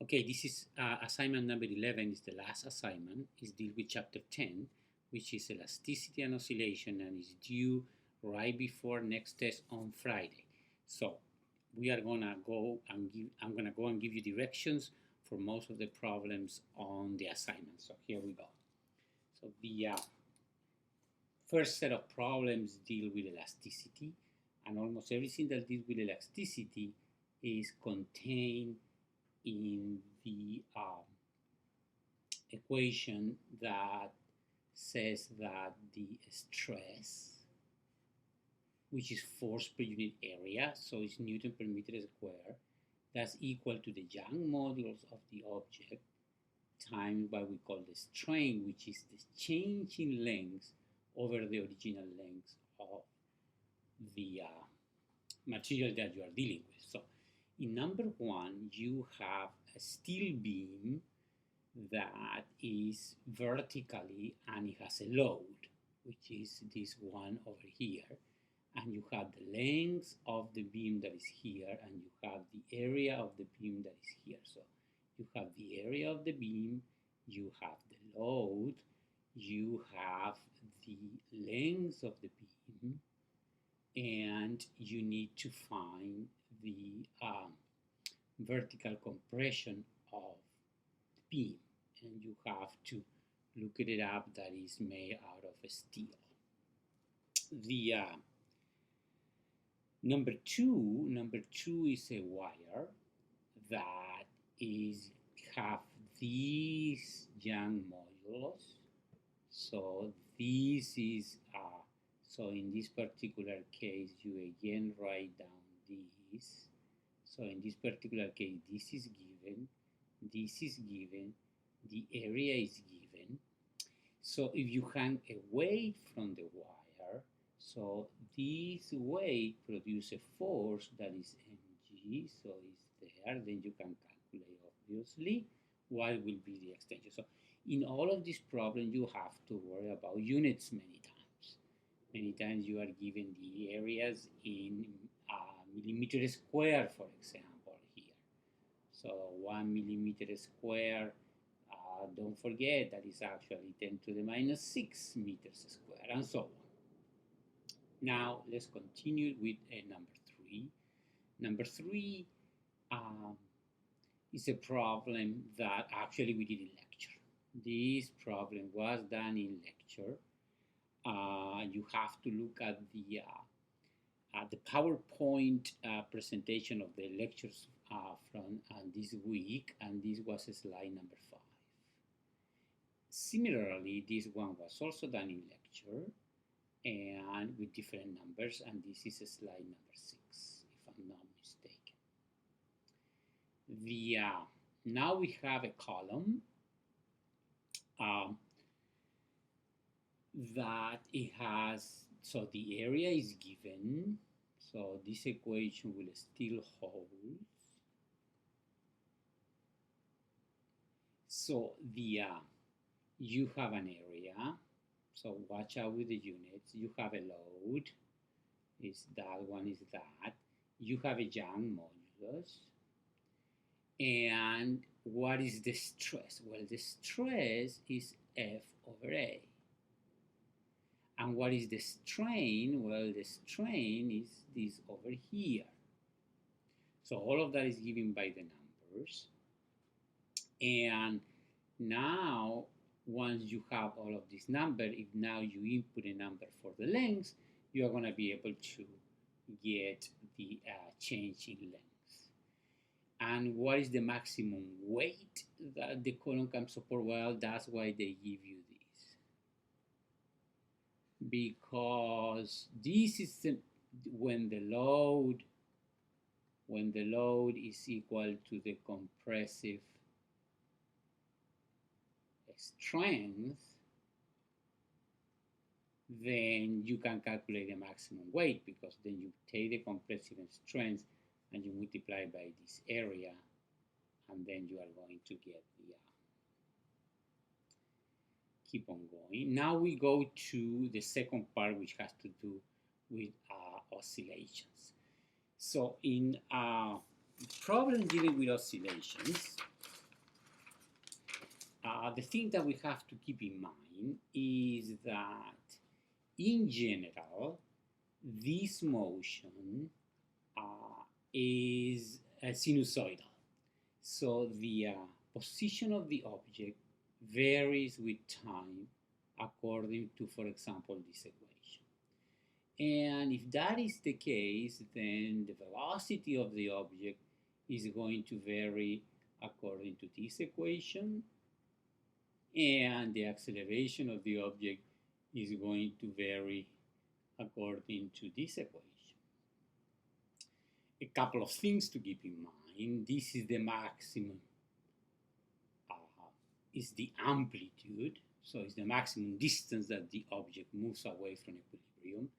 Okay, this is assignment number 11 is the last assignment. It's deal with chapter 10, which is elasticity and oscillation, and is due right before next test on Friday. So we are gonna go and I'm gonna go and give you directions for most of the problems on the assignment. So here we go. So the first set of problems deal with elasticity, and almost everything that deals with elasticity is contained in the equation that says that the stress, which is force per unit area, so it's Newton per meter square, that's equal to the Young modulus of the object times what we call the strain, which is the change in length over the original length of the material that you are dealing with. So in number one, you have a steel beam that is vertically and it has a load, which is this one over here. And you have the length of the beam that is here, and you have the area of the beam that is here. So you have the area of the beam, you have the load, you have the length of the beam, and you need to find the vertical compression of the beam, and you have to look it up that is made out of steel. The number two is a wire that is have these Young modulus. So this is so in this particular case, you again write down this. So in this particular case, this is given, the area is given. So if you hang a weight from the wire, so this weight produces a force that is mg, so it's there, then you can calculate obviously what will be the extension. So in all of these problems, you have to worry about units many times. Many times you are given the areas in millimeter square, for example, here. So 1 millimeter square, don't forget that is actually 10 to the minus 6 meters square, and so on. Now let's continue with number three. Number three is a problem that actually we did in lecture. This problem was done in lecture. You have to look at the PowerPoint presentation of the lectures from this week, and this was slide number 5. Similarly, this one was also done in lecture and with different numbers, and this is slide number 6, if I'm not mistaken. Now we have a column that it has, so the area is given, so this equation will still hold. So you have an area, so watch out with the units. You have a load, is that one, is that. You have a Young modulus. And what is the stress? Well, the stress is F over A. And what is the strain? Well, the strain is this over here. So all of that is given by the numbers. And now, once you have all of this number, if now you input a number for the length, you are going to be able to get the change in length. And what is the maximum weight that the column can support? Well, that's why they give you this. Because this is when the load is equal to the compressive strength, then you can calculate the maximum weight, because then you take the compressive strength and you multiply by this area, and then you are going to get the keep on going. Now we go to the second part, which has to do with oscillations. So in problem dealing with oscillations, the thing that we have to keep in mind is that in general, this motion is sinusoidal. So the position of the object varies with time according to, for example, this equation. And if that is the case, then the velocity of the object is going to vary according to this equation, and the acceleration of the object is going to vary according to this equation. A couple of things to keep in mind. This is the maximum, is the amplitude, so it's the maximum distance that the object moves away from equilibrium.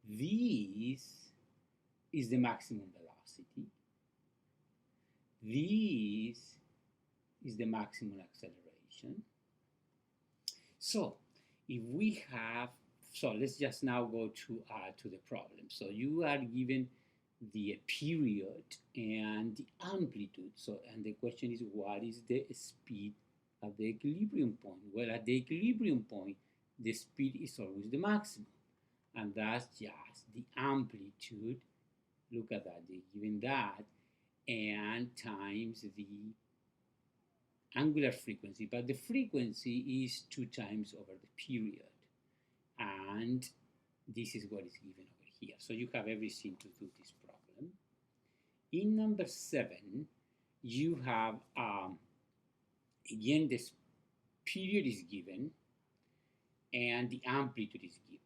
This is the maximum velocity. This is the maximum acceleration. So if we have, so let's just now go to the problem. So you are given the period and the amplitude. So, and the question is, what is the speed at the equilibrium point? Well, at the equilibrium point, the speed is always the maximum. And that's just the amplitude. Look at that, they're given that, and times the angular frequency. But the frequency is 2 times over the period. And this is what is given over here. So you have everything to do this problem. In number 7, you have, again, this period is given and the amplitude is given.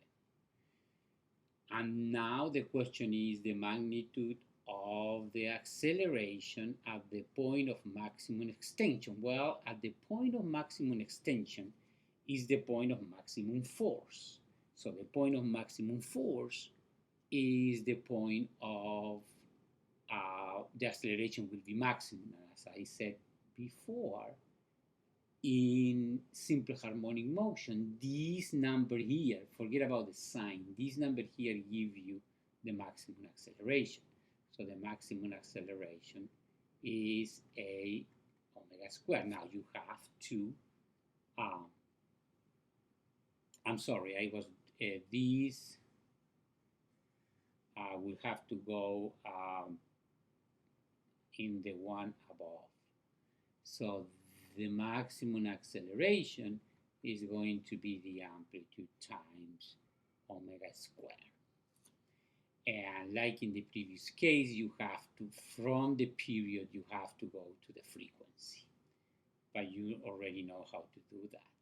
And now the question is the magnitude of the acceleration at the point of maximum extension. Well, at the point of maximum extension is the point of maximum force. So the point of maximum force is the point of the acceleration will be maximum. As I said before, in simple harmonic motion, this number here, forget about the sign, this number here gives you the maximum acceleration. So the maximum acceleration is a omega squared. Now you have to, I'm sorry, I was, this will have to go in the one above. So the maximum acceleration is going to be the amplitude times omega squared. And like in the previous case, you have to, from the period, you have to go to the frequency. But you already know how to do that.